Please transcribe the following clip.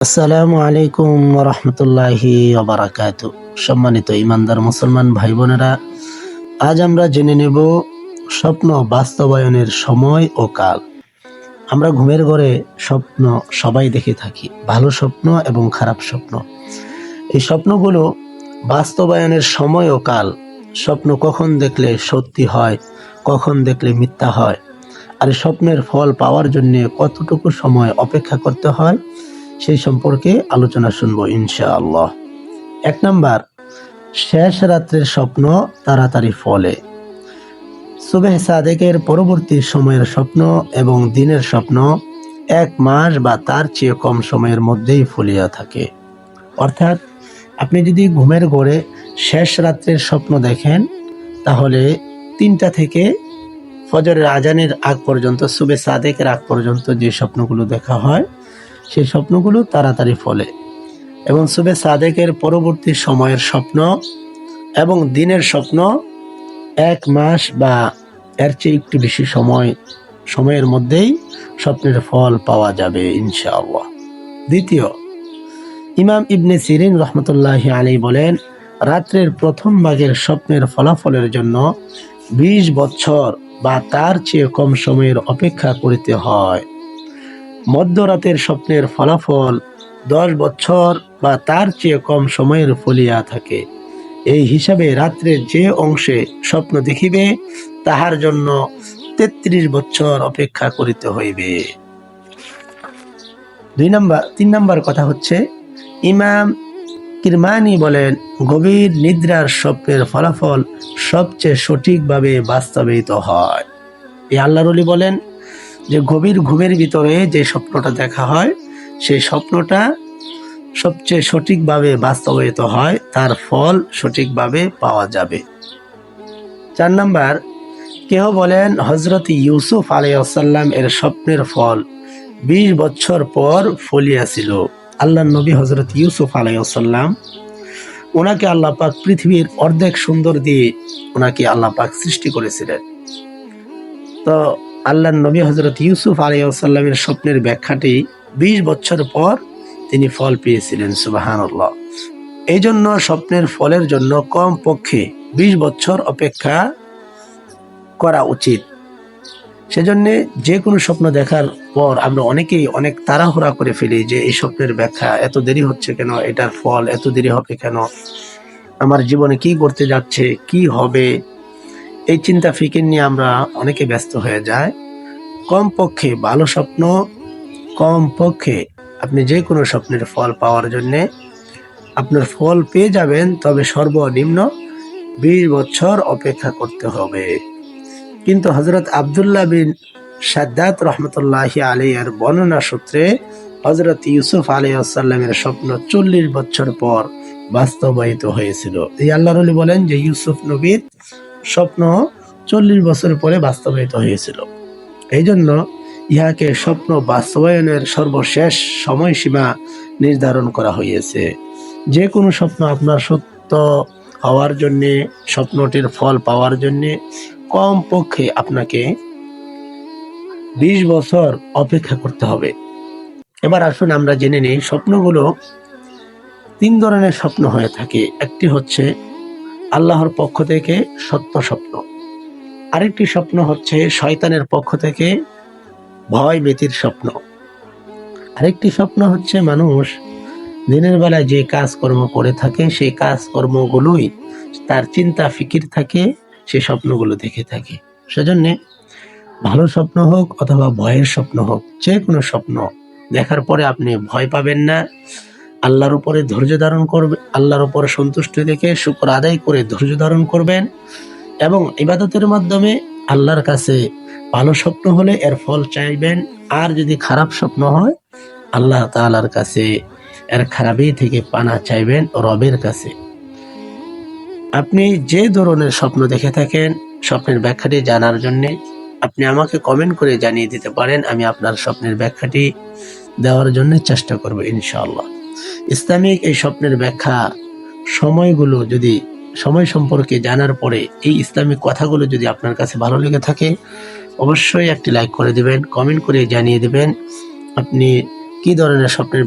আসসালামু আলাইকুম রহমতুল্লাহি ওবারাকাতু। সম্মানিত ইমানদার মুসলমান ভাই বোনেরা, আজ আমরা জেনে নেব স্বপ্ন বাস্তবায়নের সময় ও কাল। আমরা ঘুমের ঘরে স্বপ্ন সবাই দেখে থাকি, ভালো স্বপ্ন এবং খারাপ স্বপ্ন। এই স্বপ্নগুলো বাস্তবায়নের সময় ও কাল, স্বপ্ন কখন দেখলে সত্যি হয়, কখন দেখলে মিথ্যা হয়, আর স্বপ্নের ফল পাওয়ার জন্য কতটুকু সময় অপেক্ষা করতে হয়, সেই সম্পর্কে আলোচনা শুনবো ইনশাআল্লাহ। 1 নাম্বার, শেষ রাত্রের স্বপ্ন তাড়াতাড়ি ফলে। সুবহ সাদেকের পরবর্তী সময়ের স্বপ্ন এবং দিনের স্বপ্ন 1 মাস বা তার চেয়ে কম সময়ের মধ্যেই ফলিয়া থাকে। অর্থাৎ আপনি যদি ঘুমের ঘরে শেষ রাত্রের স্বপ্ন দেখেন, তাহলে 3টা থেকে ফজরের আজানের আগ পর্যন্ত, সুবহ সাদেকের আগ পর্যন্ত যে স্বপ্নগুলো দেখা হয়, সেই স্বপ্নগুলো তাড়াতাড়ি ফলে। এবং সুবহ সাদেকের পরবর্তী সময়ের স্বপ্ন এবং দিনের স্বপ্ন 1 মাস বা এর চেয়ে একটু বেশি সময়ের মধ্যেই স্বপ্নের ফল পাওয়া যাবে ইনশাআল্লাহ। দ্বিতীয়, ইমাম ইবনে সিরিন রহমতুল্লাহি আলাইহি বলেন, রাত্রের প্রথম ভাগের স্বপ্নের ফলাফলের জন্য 20 বছর বা তার চেয়ে কম সময়ের অপেক্ষা করিতে হয়। মধ্যরাতের স্বপ্নের ফলাফল 10 বছর বা তার চেয়ে কম সময়ের ফলিয়া থাকে। এই হিসাবে রাত্রের যে অংশে স্বপ্ন দেখিবে, তাহার জন্য 33 বছর অপেক্ষা করিতে হইবে। 3 নাম্বার কথা হচ্ছে, ইমাম কিরমানি বলেন, গভীর নিদ্রার স্বপ্নের ফলাফল সবচেয়ে সঠিকভাবে বাস্তবায়িত হয়। এই আল্লাহর ওলি বলেন যে গভীর ঘুমের ভিতরে যে স্বপ্নটা দেখা হয়, সেই স্বপ্নটা সবচেয়ে সঠিকভাবে বাস্তবায়িত হয়, তার ফল সঠিকভাবে পাওয়া যাবে। 4 নাম্বার, কেহ বলেন হযরত ইউসুফ আলাইহিস সালাম এর স্বপ্নের ফল 20 বছর পর ফলিয়াছিল। আল্লাহর নবী হযরত ইউসুফ আলাইহিস সালাম, ওনাকে আল্লাহ পাক পৃথিবীর অর্ধেক সুন্দর দিয়ে ওনাকে আল্লাহ পাক সৃষ্টি করেছিলেন। তো আল্লাহর নবী হযরত ইউসুফ আলাইহিস সালামের স্বপ্নের ব্যাখ্যাটি 20 বছর পর তিনি ফল পেয়েছিলেন। সুবহানাল্লাহ। এই জন্য স্বপ্নের ফলের জন্য কম পক্ষে 20 বছর অপেক্ষা করা উচিত। সেজন্য যে কোনো স্বপ্ন দেখার পর আমরা অনেকেই অনেক তাড়াহুড়া করে ফেলি যে এই স্বপ্নের ব্যাখ্যা এত দেরি হচ্ছে কেন, এটার ফল এত দেরি হবে কেন, আমার জীবনে কি করতে যাচ্ছে, কি হবে, এই চিন্তা ফিকির নিয়ে আমরা অনেকে ব্যস্ত হয়ে যায়। কমপক্ষে ভালো স্বপ্ন, কমপক্ষে আপনি যে কোনো স্বপ্নের ফল পাওয়ার জন্য আপনার ফল পেয়ে যাবেন, তবে সর্বনিম্ন 20 বছর অপেক্ষা করতে হবে। কিন্তু হযরত আব্দুল্লাহ বিন শাদ্দাদ রহমতুল্লাহি আলাইহি এর বর্ণনা সূত্রে হযরত ইউসুফ আলাইহিস সালামের স্বপ্ন 40 বছর পর বাস্তবায়িত হয়েছিল। এই আল্লাহর ওলি বলেন যে ইউসুফ নবীর স্বপ্ন 40 বছর পরে বাস্তবায়িত হয়েছিল। এই জন্য ইহাকে স্বপ্ন বাস্তবায়নের সর্বশেষ সময়সীমা নির্ধারণ করা হয়েছে। যে কোনো স্বপ্ন আপনার সত্য হওয়ার জন্য, স্বপ্নটির ফল পাওয়ার জন্য কমপক্ষে আপনাকে 20 বছর অপেক্ষা করতে হবে। এবার আসুন আমরা জেনে নিই, স্বপ্নগুলো 3 ধরনের স্বপ্ন হয়ে থাকে। একটি হচ্ছে আল্লাহর পক্ষ থেকে সত্য স্বপ্ন, আরেকটি স্বপ্ন হচ্ছে শয়তানের পক্ষ থেকে ভয় ভীতির স্বপ্ন, আরেকটি স্বপ্ন হচ্ছে মানুষ দিনের বেলায় যে কাজকর্ম করে থাকে, সেই কাজকর্মগুলোই তার চিন্তা ফিকির থাকে, সেই স্বপ্নগুলো দেখে থাকে। সেজন্য ভালো স্বপ্ন হোক অথবা ভয়ের স্বপ্ন হোক, যে কোনো স্বপ্ন দেখার পরে আপনি ভয় পাবেন না, আল্লাহর উপরে ধৈর্য ধারণ করবেন, আল্লাহর উপরে সন্তুষ্টি রেখে শুকর আদায় করে ধৈর্য ধারণ করবেন এবং ইবাদতের মাধ্যমে আল্লাহর কাছে ভালো স্বপ্ন হলে এর ফল চাইবেন। আর যদি খারাপ স্বপ্ন হয়, আল্লাহ তাআলার কাছে এর খারাপি থেকে পানা চাইবেন, রবের কাছে। আপনি যে ধরনের স্বপ্ন দেখে থাকেন, স্বপ্নের ব্যাখ্যাটি জানার জন্য আপনি আমাকে কমেন্ট করে জানিয়ে দিতে পারেন, আমি আপনার স্বপ্নের ব্যাখ্যাটি দেওয়ার জন্য চেষ্টা করব ইনশাআল্লাহ। ইসলামিক এই স্বপ্নের ব্যাখ্যা সময়গুলো, যদি সময় সম্পর্কে জানার পরে এই ইসলামিক কথাগুলো যদি আপনার কাছে ভালো লেগে থাকে, অবশ্যই একটি লাইক করে দিবেন, কমেন্ট করে জানিয়ে দিবেন আপনি কি ধরনের স্বপ্নের